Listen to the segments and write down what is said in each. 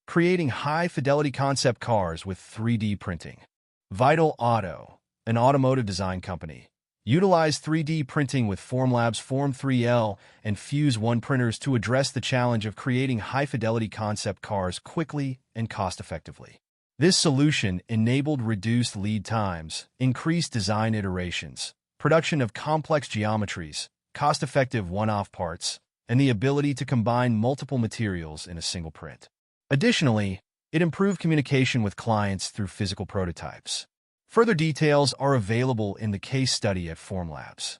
creating high-fidelity concept cars with 3D printing. Vital Auto, an automotive design company, utilized 3D printing with Formlab's Form 3L and Fuse 1 printers to address the challenge of creating high-fidelity concept cars quickly and cost-effectively. This solution enabled reduced lead times, increased design iterations, production of complex geometries, cost-effective one-off parts, and the ability to combine multiple materials in a single print. Additionally, it improved communication with clients through physical prototypes. Further details are available in the case study at Formlabs.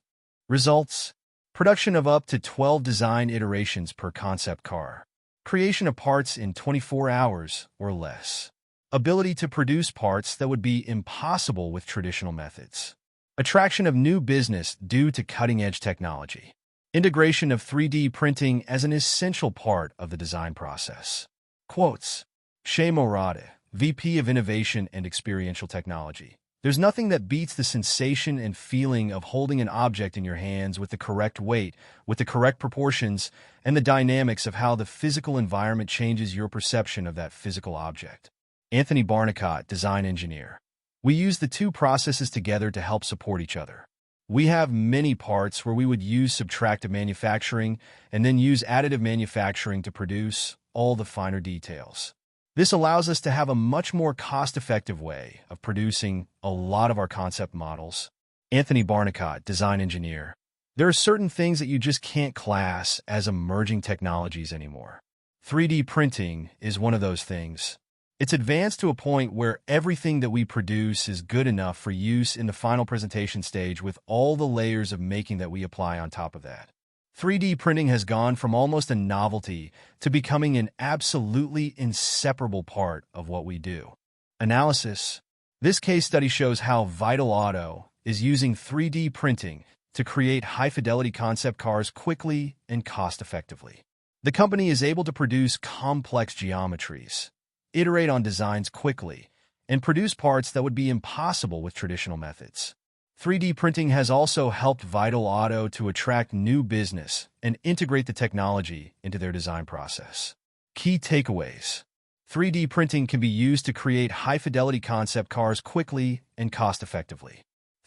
Results: production of up to 12 design iterations per concept car. Creation of parts in 24 hours or less. Ability to produce parts that would be impossible with traditional methods. Attraction of new business due to cutting-edge technology. Integration of 3D printing as an essential part of the design process. Quotes: Shay Morade, VP of Innovation and Experiential Technology. There's nothing that beats the sensation and feeling of holding an object in your hands with the correct weight, with the correct proportions, and the dynamics of how the physical environment changes your perception of that physical object. Anthony Barnicott, Design Engineer. We use the two processes together to help support each other. We have many parts where we would use subtractive manufacturing and then use additive manufacturing to produce all the finer details. This allows us to have a much more cost-effective way of producing a lot of our concept models. Anthony Barnicott, Design Engineer. There are certain things that you just can't class as emerging technologies anymore. 3D printing is one of those things. It's advanced to a point where everything that we produce is good enough for use in the final presentation stage with all the layers of making that we apply on top of that. 3D printing has gone from almost a novelty to becoming an absolutely inseparable part of what we do. Analysis. This case study shows how Vital Auto is using 3D printing to create high-fidelity concept cars quickly and cost-effectively. The company is able to produce complex geometries, iterate on designs quickly, and produce parts that would be impossible with traditional methods. 3D printing has also helped Vital Auto to attract new business and integrate the technology into their design process. Key takeaways. 3D printing can be used to create high-fidelity concept cars quickly and cost-effectively.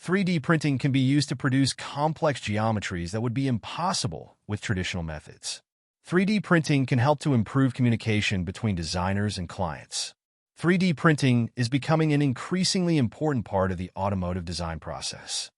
3D printing can be used to produce complex geometries that would be impossible with traditional methods. 3D printing can help to improve communication between designers and clients. 3D printing is becoming an increasingly important part of the automotive design process.